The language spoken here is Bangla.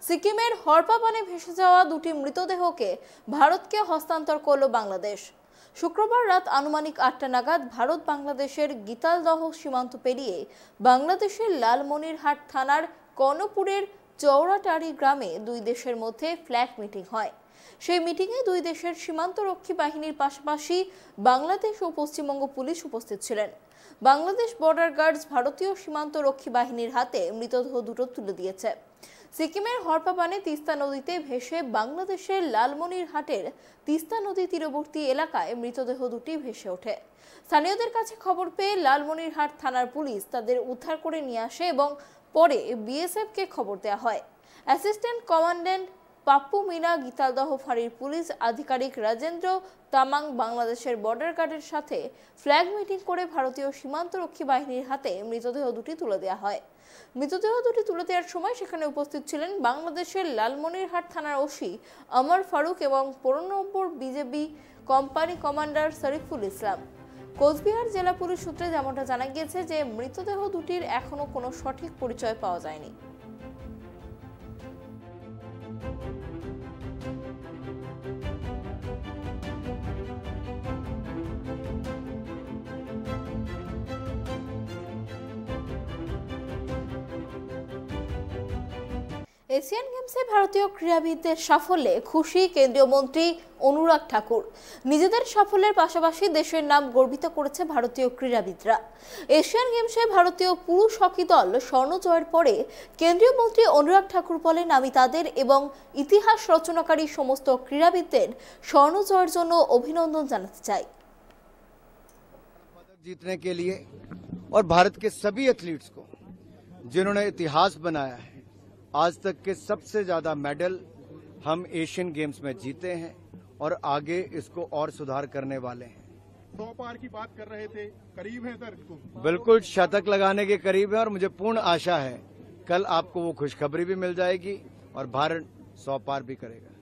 সিকিমের হরপাবানে ভেসে যাওয়া দুটি মৃতদেহকে ভারতকে হস্তান্তর করল বাংলাদেশ। শুক্রবার রাত আনুমানিক ৮টা নাগাদ ভারত বাংলাদেশের গীতালদহ সীমান্ত পেরিয়ে বাংলাদেশের লালমনিরহাট থানার কর্ণপুরের চৌরাটারি গ্রামে দুই দেশের মধ্যে ফ্ল্যাগ মিটিং হয়। সেই মিটিংয়ে দুই দেশের সীমান্তরক্ষী বাহিনীর পাশাপাশি বাংলাদেশ ও পশ্চিমবঙ্গ পুলিশ উপস্থিত ছিলেন। বাংলাদেশ বর্ডার গার্ডস ভারতীয় সীমান্তরক্ষী বাহিনীর হাতে মৃতদেহ দুটো তুলে দিয়েছে। সিকিমের হরপাবানে তিস্তা নদীতে ভেসে বাংলাদেশের লালমনিরহাটের তিস্তা নদী তীরবর্তী এলাকায় মৃতদেহ দুটি ভেসে ওঠে। স্থানীয়দের কাছে খবর পেয়ে লালমনিরহাট থানার পুলিশ তাদের উদ্ধার করে নিয়ে আসে এবং পরে বিএসএফকে খবর দেওয়া হয়। অ্যাসিস্ট্যান্ট কমান্ড্যান্ট পাপ্পু মিনা, গীতালদহ ফাঁড়ির পুলিশ আধিকারিক রাজেন্দ্র তামাং বাংলাদেশের বর্ডার গার্ডের সাথে ফ্ল্যাগ মিটিং করে ভারতীয় সীমান্তরক্ষী বাহিনীর হাতে মৃতদেহ দুটি তুলে দেওয়া হয়। মৃতদেহ দুটি তুলে দেওয়ার সময় সেখানে উপস্থিত ছিলেন বাংলাদেশের লালমনিরহাট থানার ওসি অমর ফারুক এবং ১৫ নম্বর BJP company commander Shariful Islam. Cooch Behar জেলা পুলিশ সূত্রে যেমনটা জানা গিয়েছে যে মৃতদেহ দুটির এখনো কোনো সঠিক পরিচয় পাওয়া যায়নি। এশিয়ান গেমসে ভারতীয় ক্রীড়াবিদদের সাফল্যে খুশি কেন্দ্রীয় মন্ত্রী অনুরাগ ঠাকুর। নিজেদের সাফল্যের পাশাপাশি দেশের নাম গর্বিত করেছে ভারতীয় ক্রীড়াবিদরা। এশিয়ান গেমসে ভারতীয় পুরুষ হকি দল স্বর্ণ জয়ের পরে কেন্দ্রীয় মন্ত্রী অনুরাগ ঠাকুর বলেন, আমি তাদের এবং ইতিহাস রচনাকারী সমস্ত ক্রীড়াবিদদের স্বর্ণ জয়ের জন্য অভিনন্দন জানাতে চাই। जीतने के लिए और भारत के सभी एथलीट्स को जिन्होंने इतिहास बनाया है, आज तक के सबसे ज्यादा मेडल हम एशियन गेम्स में जीते हैं और आगे इसको और सुधार करने वाले हैं। 100 पार की बात कर रहे थे, करीब है सर? बिल्कुल शतक लगाने के करीब है और मुझे पूर्ण आशा है कल आपको वो खुशखबरी भी मिल जाएगी और भारत 100 पार भी करेगा।